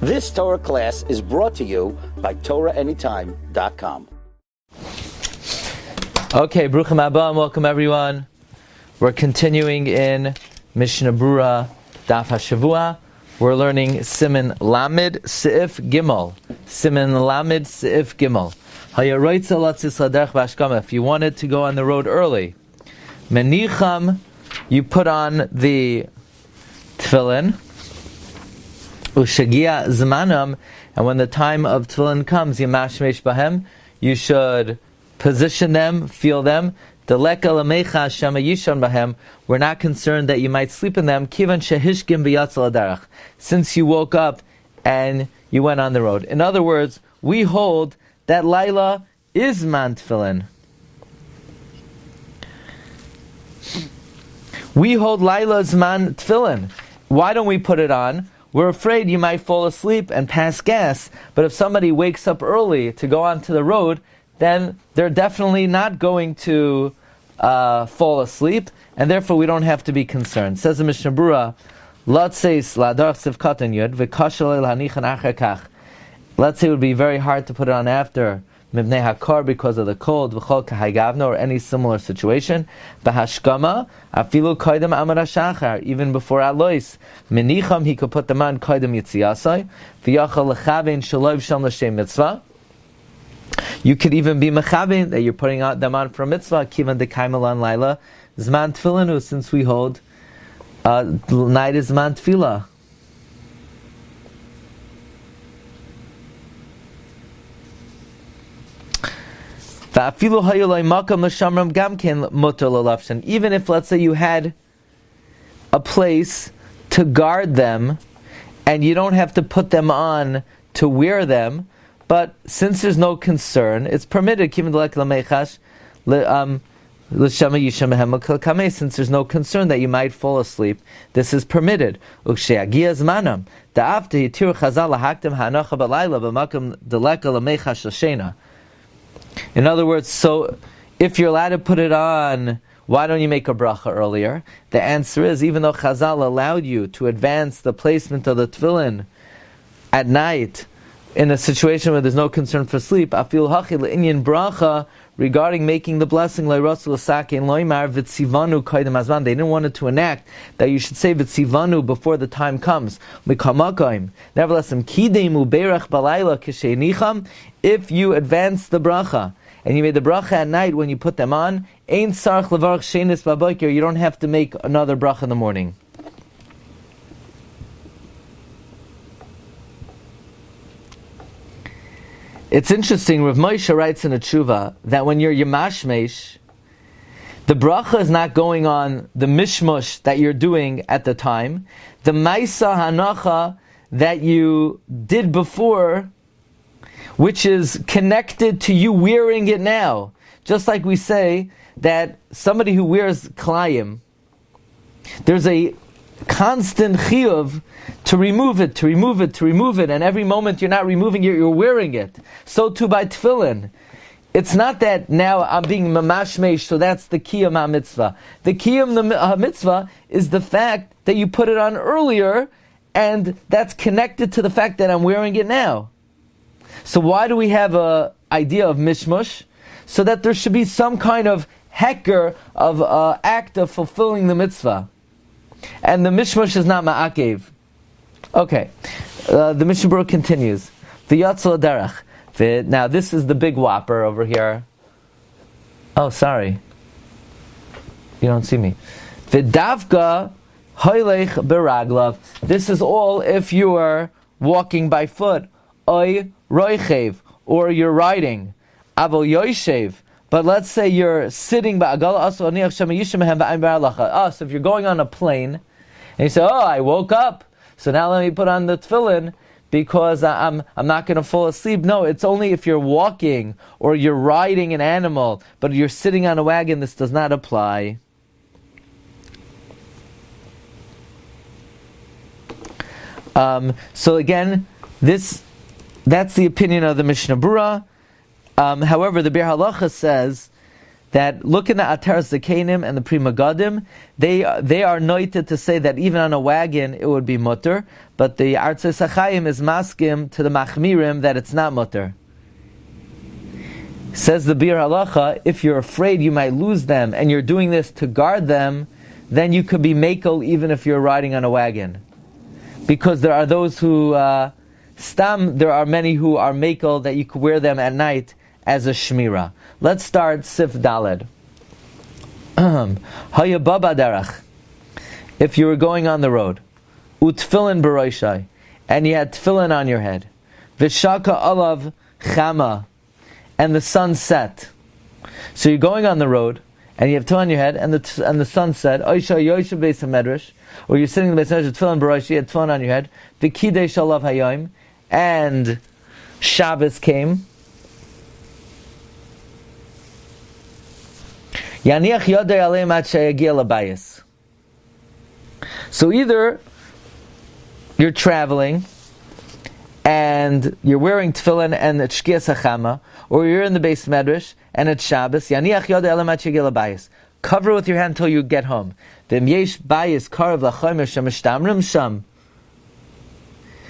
This Torah class is brought to you by TorahAnytime.com. Okay, Bruchim Haba and welcome everyone. We're continuing in Mishna Berura, Daf HaShavua. We're learning Siman Lamed Seif Gimel. Siman Lamed Seif Gimel. If you wanted to go on the road early, Menicham, you put on the Tefillin, Ushagia Zmanam, and when the time of Tefillin comes, Yamashmesh Bahem, you should position them, feel them. We're not concerned that you might sleep in them, since you woke up and you went on the road. In other words, we hold that Laila is man Tefillin. We hold Laila's man Tefillin. Why don't we put it on? We're afraid you might fall asleep and pass gas, but if somebody wakes up early to go onto the road, then they're definitely not going to fall asleep, and therefore we don't have to be concerned. Says the Mishna Berura, let's say it would be very hard to put it on after Mibnei Hakar because of the cold, or any similar situation. Bahashkama, afilu koidem amar hashachar, even before Alois. Menicham, he could put them on koidem yitziyasai, v'yachal lechavein shalov sham l'shem mitzvah. You could even be mechavein, that you're putting them on for a mitzvah, kivan dekaimelan laila, zman tefillinu, since we hold night is zman tefillah. Even if, let's say, you had a place to guard them and you don't have to put them on to wear them, but since there's no concern, it's permitted, since there's no concern that you might fall asleep, this is permitted. In other words, so if you're allowed to put it on, why don't you make a bracha earlier? The answer is, even though Chazal allowed you to advance the placement of the tefillin at night in a situation where there's no concern for sleep, afil hachi le'inyan bracha, regarding making the blessing, they didn't want it to enact that you should say v'tzivanu before the time comes. Nevertheless, if you advance the bracha, and you made the bracha at night when you put them on, you don't have to make another bracha in the morning. It's interesting, Rav Moshe writes in a tshuva that when you're yamashmesh, the bracha is not going on the mishmush that you're doing at the time. The maisa hanacha that you did before, which is connected to you wearing it now. Just like we say that somebody who wears klayim, there's a constant chiyuv to remove it, and every moment you're not removing it, you're wearing it. So too by tefillin. It's not that now I'm being mamashmesh, so that's the kiyum ha-mitzvah. The kiyum ha-mitzvah is the fact that you put it on earlier, and that's connected to the fact that I'm wearing it now. So why do we have a idea of mishmush? So that there should be some kind of heker of act of fulfilling the mitzvah. And the mishmush is not ma'akev. Okay, the Mishna Berura continues. V'yatzal derech. Now this is the big whopper over here. Oh, sorry. You don't see me. V'davka hoylech beraglav. This is all if you are walking by foot. Oy roichev, or you're riding. Avol yoishev. But let's say you're sitting by so if you're going on a plane and you say, oh, I woke up, so now let me put on the tefillin because I'm not going to fall asleep. No, it's only if you're walking or you're riding an animal, but you're sitting on a wagon, this does not apply. So again, that's the opinion of the Mishna Berura. However, the Bir Halacha says that look in the Ataras Zakenim and the Pri Megadim, they are noted to say that even on a wagon it would be mutter, but the Artzos HaChaim is maskim to the Machmirim that it's not mutter. Says the Bir Halacha, if you're afraid you might lose them and you're doing this to guard them, then you could be makel even if you're riding on a wagon. Because there are those who, there are many who are makel that you could wear them at night as a shmira. Let's start Sif Daled. Haya baba derech. If you were going on the road, utfillin b'roishai, and you had tefillin on your head, v'shaka alav chama, and the sun set. So you're going on the road, and you have tefillin on your head, and the sun set. Oisha yoisha beis hamedrash, or you're sitting in the beis hamedrash with tefillin b'roishai, you had tefillin on your head. V'kidei shalav hayom, and Shabbos came. Yaniach yodei aleim ad sheyagia labayis. So either you're traveling and you're wearing tefillin and it's shkias hachama, or you're in the beis medrash and it's Shabbos. Yaniach yodei aleim ad sheyagia labayis. Cover with your hand until you get home. V'im yesh bayis karav lachomer shemishtamrim sham.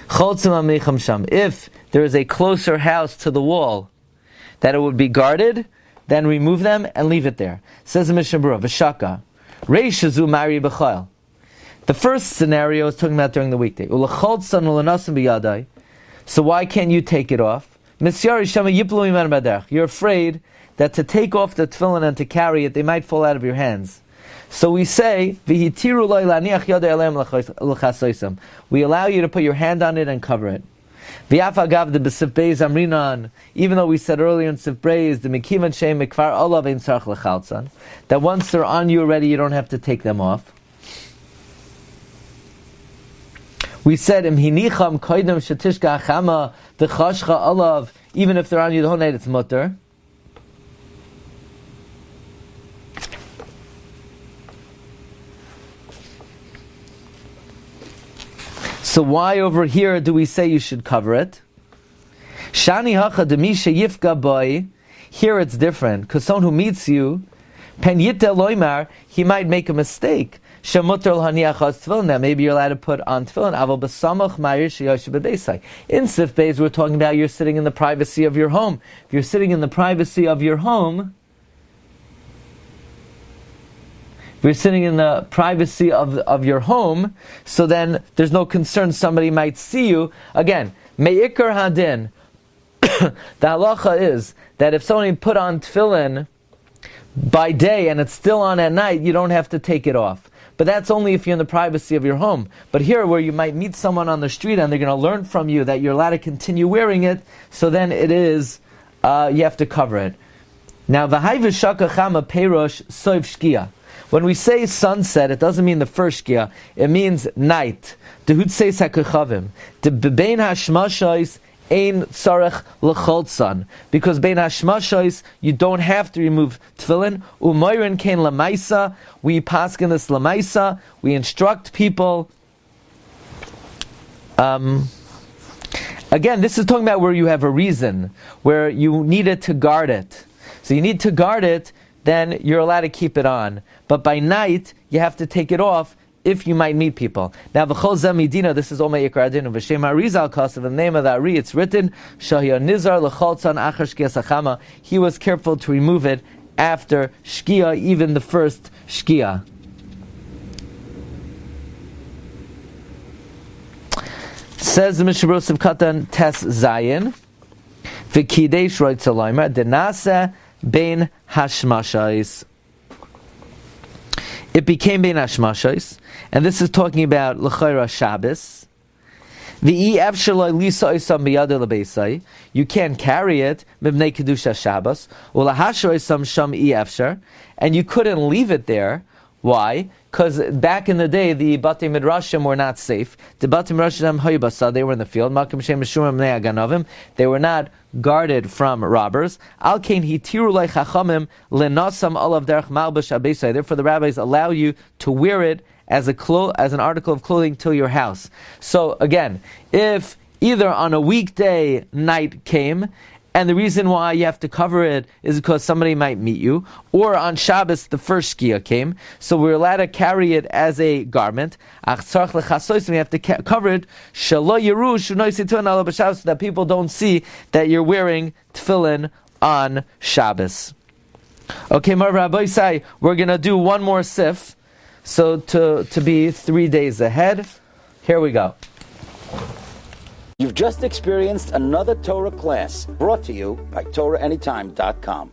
Choltzim amicham sham. If there is a closer house to the wall that it would be guarded, then remove them and leave it there. Says the Mishna Berura, V'shaka, Reishazu mari b'chayil. The first scenario is talking about during the weekday. Ulacholtzan ulanasim b'yadai. So why can't you take it off? Misyari shama yiplu iman b'derech. You're afraid that to take off the tefillin and to carry it, they might fall out of your hands. So we say, V'hitiru lo laniach yadai aleim l'chasoisam. We allow you to put your hand on it and cover it. V'yafagav the b'sif beis amrinan. Even though we said earlier in Sif Beis, the mekivan shem mekvar olav ein tzarich lechaltzan, that once they're on you already, you don't have to take them off. We said im hinicham koidem shetishka achama v'chashcha olav. Even if they're on you the whole night, it's mutter. So why over here do we say you should cover it? Shani hacha demisha yifka boy. Here it's different, because someone who meets you, pen yitel loymar, he might make a mistake. Shemuter l'haniach tefillin. That maybe you're allowed to put on tefillin. Aval b'samach ma'ir sheyosh b'beisai. In Sif Beis, we're talking about you're sitting in the privacy of your home. If you're sitting in the privacy of your home, if you're sitting in the privacy of your home, so then there's no concern somebody might see you. Again, me'ikar hadin. The halacha is that if somebody put on tefillin by day and it's still on at night, you don't have to take it off. But that's only if you're in the privacy of your home. But here, where you might meet someone on the street and they're going to learn from you that you're allowed to continue wearing it, so then it is, you have to cover it. Now, v'hai v'shaka chama peirosh soif shkia. When we say sunset, it doesn't mean the first shkia. It means night. Dehut seis hakechavim. De bebein hashmashos ein tzarech l'choltzan. Because bein hashmashos, you don't have to remove tefillin. Umoyrin kein lamaisa. We paskin this lamaisa. We instruct people. Again, this is talking about where you have a reason, where you needed to guard it. So you need to guard it, then you're allowed to keep it on. But by night, you have to take it off if you might meet people. Now, v'chol zeh midina, this is all my yikar adinu. V'shem Arizal Kasav, in the name of the Ari, it's written, Shahya nizar l'choltzan achar shkia sachama. He was careful to remove it after shkia, even the first shkia. Says the Mishna Berura Katan Tes Zayin, v'kidei shroit zalaymer, denasa bein hashmashais. It became bein hashmashais, and this is talking about l'chayra Shabbos. You can't carry it mibnei kedusha Shabbos, and you couldn't leave it there. Why? Because back in the day, the Batei Midrashim were not safe. The Batei Midrashim Haybasa, they were in the field. They were not guarded from robbers. Therefore, the rabbis allow you to wear it as an article of clothing till your house. So again, if either on a weekday night came and the reason why you have to cover it is because somebody might meet you, or on Shabbos the first Shkia came, so we're allowed to carry it as a garment. We have to cover it so that people don't see that you're wearing tefillin on Shabbos. Okay, Rabbi say we're going to do one more sif, so to be 3 days ahead. Here we go. You've just experienced another Torah class brought to you by TorahAnytime.com.